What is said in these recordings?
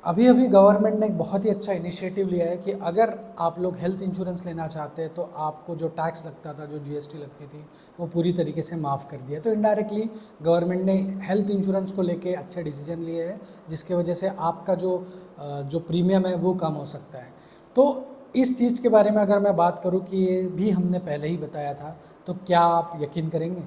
अभी अभी गवर्नमेंट ने एक बहुत ही अच्छा इनिशिएटिव लिया है कि अगर आप लोग हेल्थ इंश्योरेंस लेना चाहते हैं तो आपको जो टैक्स लगता था, जो जीएसटी लगती थी, वो पूरी तरीके से माफ़ कर दिया। तो इनडायरेक्टली गवर्नमेंट ने हेल्थ इंश्योरेंस को लेके अच्छे डिसीजन लिए हैं, जिसके वजह से आपका जो प्रीमियम है वो कम हो सकता है। तो इस चीज़ के बारे में अगर मैं बात करूँ कि ये भी हमने पहले ही बताया था, तो क्या आप यकीन करेंगे?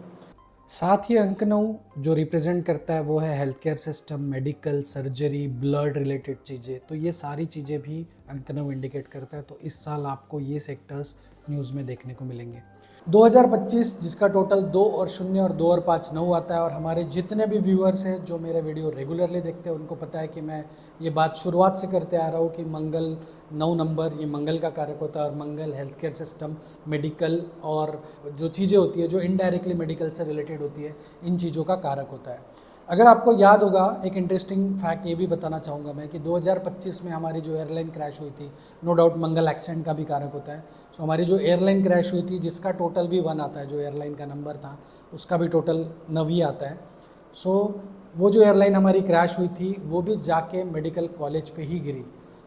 साथ ही अंक 9 जो रिप्रेजेंट करता है वो है health care system, medical, surgery, blood related चीज़ें। तो ये सारी चीज़ें भी अंक 9 इंडिकेट करता है। तो इस साल आपको ये सेक्टर्स न्यूज़ में देखने को मिलेंगे। 2025 जिसका टोटल 2 और 0 और 2 और 5 9 आता है, और हमारे जितने भी व्यूअर्स हैं जो मेरे वीडियो रेगुलरली देखते हैं उनको पता है कि मैं ये बात शुरुआत से करते आ रहा हूँ कि मंगल 9 नंबर ये मंगल का कारक होता है, और मंगल हेल्थ केयर सिस्टम, मेडिकल और जो चीज़ें होती है जो इनडायरेक्टली मेडिकल से रिलेटेड होती है, इन चीज़ों का कारक होता है। अगर आपको याद होगा, एक इंटरेस्टिंग फैक्ट ये भी बताना चाहूँगा मैं कि 2025 में हमारी जो एयरलाइन क्रैश हुई थी, नो डाउट मंगल एक्सीडेंट का भी कारक होता है। सो हमारी जो एयरलाइन क्रैश हुई थी जिसका टोटल भी 1 आता है, जो एयरलाइन का नंबर था उसका भी टोटल 9 ही आता है। सो वो जो एयरलाइन हमारी क्रैश हुई थी वो भी जाके मेडिकल कॉलेज पे ही गिरी।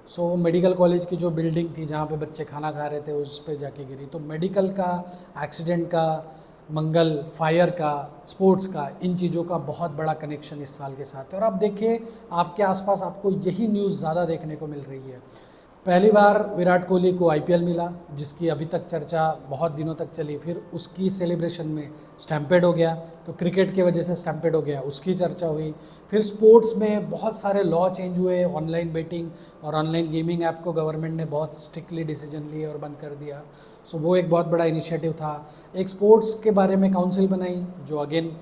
सो मेडिकल कॉलेज की जो बिल्डिंग थी जहाँ पे बच्चे खाना खा रहे थे उस पे जाके गिरी। तो मेडिकल का, एक्सीडेंट का, मंगल, फायर का, स्पोर्ट्स का, इन चीज़ों का बहुत बड़ा कनेक्शन इस साल के साथ है। और आप देखिए आपके आसपास आपको यही न्यूज़ ज़्यादा देखने को मिल रही है। पहली बार विराट कोहली को आईपीएल मिला, जिसकी अभी तक चर्चा बहुत दिनों तक चली। फिर उसकी सेलिब्रेशन में स्टैम्पेड हो गया, तो क्रिकेट की वजह से स्टैम्पेड हो गया, उसकी चर्चा हुई। फिर स्पोर्ट्स में बहुत सारे लॉ चेंज हुए, ऑनलाइन बेटिंग और ऑनलाइन गेमिंग ऐप को गवर्नमेंट ने बहुत स्ट्रिक्टली डिसीजन लिए और बंद कर दिया। सो वो एक बहुत बड़ा इनिशिएटिव था। एक स्पोर्ट्स के बारे में काउंसिल बनाई, जो अगेन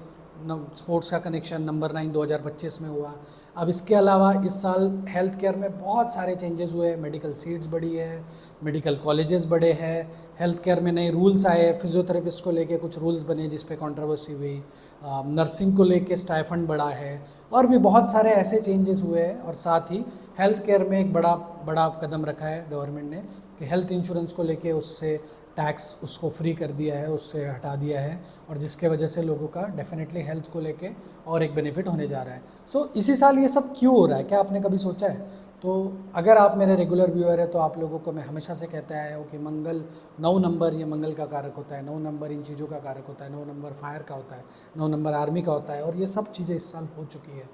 स्पोर्ट्स का कनेक्शन नंबर 9 2025 में हुआ। अब इसके अलावा इस साल हेल्थ केयर में बहुत सारे चेंजेस हुए, मेडिकल सीट्स बढ़ी है, मेडिकल कॉलेजेस बढ़े हैं, हेल्थ केयर में नए रूल्स आए, फिजियोथेरेपिस्ट को लेके कुछ रूल्स बने जिस पे कंट्रोवर्सी हुई, नर्सिंग को लेके स्टाइफंड बढ़ा है, और भी बहुत सारे ऐसे चेंजेस हुए हैं। और साथ ही हेल्थ केयर में एक बड़ा बड़ा कदम रखा है गवर्नमेंट ने कि हेल्थ इंश्योरेंस को लेके उससे टैक्स उसको फ्री कर दिया है, उससे हटा दिया है, और जिसके वजह से लोगों का डेफिनेटली हेल्थ को लेके और एक बेनिफिट होने जा रहा है। सो इसी साल ये सब क्यों हो रहा है, क्या आपने कभी सोचा है? तो अगर आप मेरे रेगुलर व्यूअर है तो आप लोगों को मैं हमेशा से कहते आया हूँ कि मंगल 9 नंबर ये मंगल का कारक होता है, 9 नंबर इन चीज़ों का कारक होता है, 9 नंबर फायर का होता है, 9 नंबर आर्मी का होता है, और ये सब चीज़ें इस साल हो चुकी है।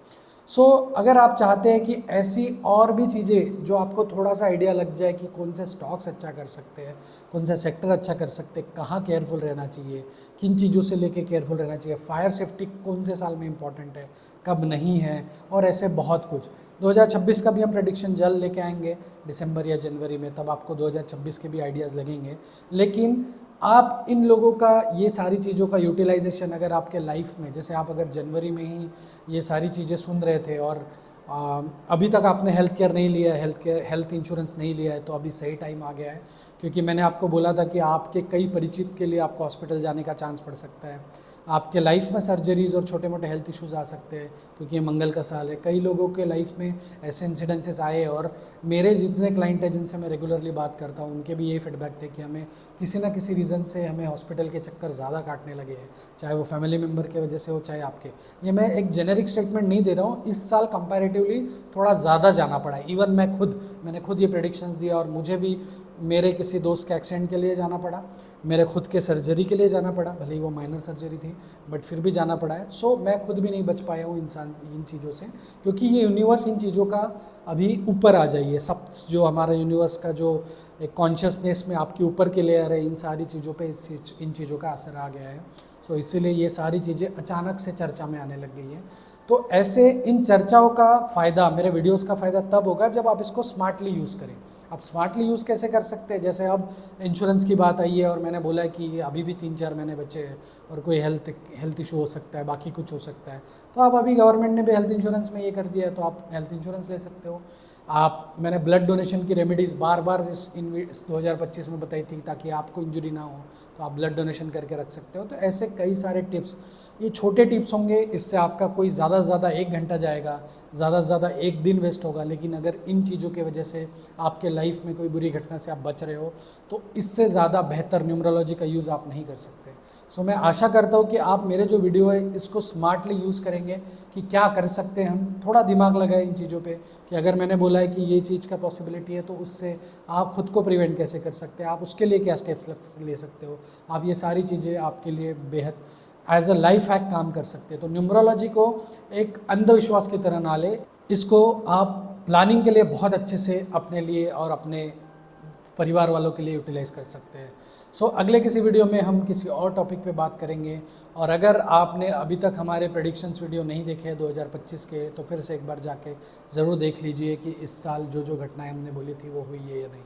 सो अगर आप चाहते हैं कि ऐसी और भी चीज़ें जो आपको थोड़ा सा आइडिया लग जाए कि कौन से स्टॉक्स अच्छा कर सकते हैं, कौन सा सेक्टर अच्छा कर सकते हैं, कहाँ केयरफुल रहना चाहिए, किन चीज़ों से लेके केयरफुल रहना चाहिए, फायर सेफ्टी कौन से साल में इंपॉर्टेंट है, कब नहीं है, और ऐसे बहुत कुछ। 2026 का भी हम प्रेडिक्शन जल्द लेके आएंगे दिसंबर या जनवरी में, तब आपको 2026 के भी आइडियाज़ लगेंगे। लेकिन आप इन लोगों का, ये सारी चीज़ों का यूटिलाइजेशन अगर आपके लाइफ में, जैसे आप अगर जनवरी में ही ये सारी चीज़ें सुन रहे थे और अभी तक आपने हेल्थ केयर नहीं लिया है, हेल्थ इंश्योरेंस नहीं लिया है, तो अभी सही टाइम आ गया है। क्योंकि मैंने आपको बोला था कि आपके कई परिचित के लिए आपको हॉस्पिटल जाने का चांस पड़ सकता है, आपके लाइफ में सर्जरीज और छोटे मोटे हेल्थ इश्यूज आ सकते हैं, क्योंकि ये मंगल का साल है। कई लोगों के लाइफ में ऐसे इंसिडेंसेस आए, और मेरे जितने क्लाइंट हैं जिनसे मैं रेगुलरली बात करता हूँ उनके भी यही फीडबैक थे कि हमें किसी ना किसी रीज़न से हमें हॉस्पिटल के चक्कर ज़्यादा काटने लगे हैं, चाहे वो फैमिली मेम्बर की वजह से हो चाहे आपके। ये मैं एक जेनेरिक स्टेटमेंट नहीं दे रहा हूँ, इस साल कंपैरेटिवली थोड़ा ज़्यादा जाना पड़ा है। इवन मैंने खुद ये प्रेडिक्शंस दिया, और मुझे भी मेरे किसी दोस्त के एक्सीडेंट के लिए जाना पड़ा, मेरे खुद के सर्जरी के लिए जाना पड़ा, भले ही वो माइनर सर्जरी थी बट फिर भी जाना पड़ा है। सो मैं खुद भी नहीं बच पाया हूँ इंसान इन चीज़ों से, क्योंकि ये यूनिवर्स इन चीज़ों का अभी ऊपर आ जाइए। सब जो हमारा यूनिवर्स का जो एक कॉन्शियसनेस में आपके ऊपर के लेयर है, इन सारी चीज़ों पे इन चीज़ों का असर आ गया है। सो इसीलिए ये सारी चीज़ें अचानक से चर्चा में आने लग गई है। तो ऐसे इन चर्चाओं का फ़ायदा, मेरे वीडियोस का फ़ायदा तब होगा जब आप इसको स्मार्टली यूज़ करें। आप स्मार्टली यूज़ कैसे कर सकते हैं? जैसे अब इंश्योरेंस की बात आई है और मैंने बोला है कि अभी भी 3-4 महीने बचे हैं और कोई हेल्थ इशू हो सकता है, बाकी कुछ हो सकता है, तो आप अभी गवर्नमेंट ने भी हेल्थ इंश्योरेंस में ये कर दिया है, तो आप हेल्थ इंश्योरेंस ले सकते हो। मैंने ब्लड डोनेशन की रेमेडीज़ बार बार इस 2025 में बताई थी ताकि आपको इंजरी ना हो, तो आप ब्लड डोनेशन करके रख सकते हो। तो ऐसे कई सारे टिप्स, ये छोटे टिप्स होंगे, इससे आपका कोई ज़्यादा से ज़्यादा 1 घंटा जाएगा, ज़्यादा से ज़्यादा 1 दिन वेस्ट होगा। लेकिन अगर इन चीज़ों की वजह से आपके लाइफ में कोई बुरी घटना से आप बच रहे हो, तो इससे ज़्यादा बेहतर न्यूमरोलॉजी का यूज़ आप नहीं कर सकते। सो मैं आशा करता हूँ कि आप मेरे जो वीडियो है इसको स्मार्टली यूज़ करेंगे कि क्या कर सकते हैं हम, थोड़ा दिमाग लगाए इन चीज़ों पे कि अगर मैंने बोला है कि ये चीज़ का पॉसिबिलिटी है तो उससे आप खुद को प्रिवेंट कैसे कर सकते हैं, आप उसके लिए क्या स्टेप्स ले सकते हो। आप ये सारी चीज़ें आपके लिए बेहद एज अ लाइफ हैक काम कर सकते हैं। तो न्यूमरोलॉजी को एक अंधविश्वास की तरह ना ले, इसको आप प्लानिंग के लिए बहुत अच्छे से अपने लिए और अपने परिवार वालों के लिए यूटिलाइज़ कर सकते हैं। सो अगले किसी वीडियो में हम किसी और टॉपिक पे बात करेंगे। और अगर आपने अभी तक हमारे प्रेडिक्शंस वीडियो नहीं देखे हैं 2025 के, तो फिर से एक बार जाके ज़रूर देख लीजिए कि इस साल जो जो घटनाएं हमने बोली थी वो हुई है या नहीं।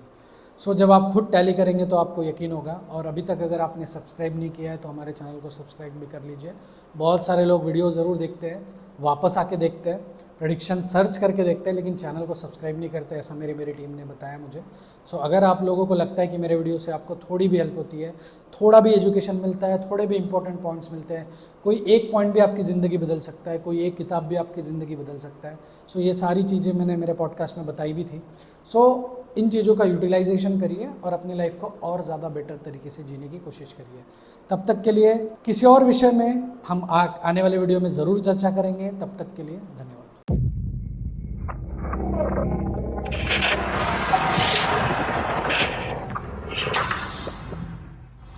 सो जब आप खुद टैली करेंगे तो आपको यकीन होगा। और अभी तक अगर आपने सब्सक्राइब नहीं किया है तो हमारे चैनल को सब्सक्राइब भी कर लीजिए। बहुत सारे लोग वीडियो ज़रूर देखते हैं, वापस आके देखते हैं, प्रेडिक्शन सर्च करके देखते हैं, लेकिन चैनल को सब्सक्राइब नहीं करते, ऐसा मेरी टीम ने बताया मुझे। सो अगर आप लोगों को लगता है कि मेरे वीडियो से आपको थोड़ी भी हेल्प होती है, थोड़ा भी एजुकेशन मिलता है, थोड़े भी इंपॉर्टेंट पॉइंट्स मिलते हैं, कोई एक पॉइंट भी आपकी ज़िंदगी बदल सकता है, कोई एक किताब भी आपकी ज़िंदगी बदल सकता है। सो ये सारी चीज़ें मैंने मेरे पॉडकास्ट में बताई भी थी। सो इन चीज़ों का यूटिलाइजेशन करिए और अपनी लाइफ को और ज़्यादा बेटर तरीके से जीने की कोशिश करिए। तब तक के लिए किसी और विषय में हम आने वाले वीडियो में ज़रूर चर्चा करेंगे। तब तक के लिए धन्यवाद।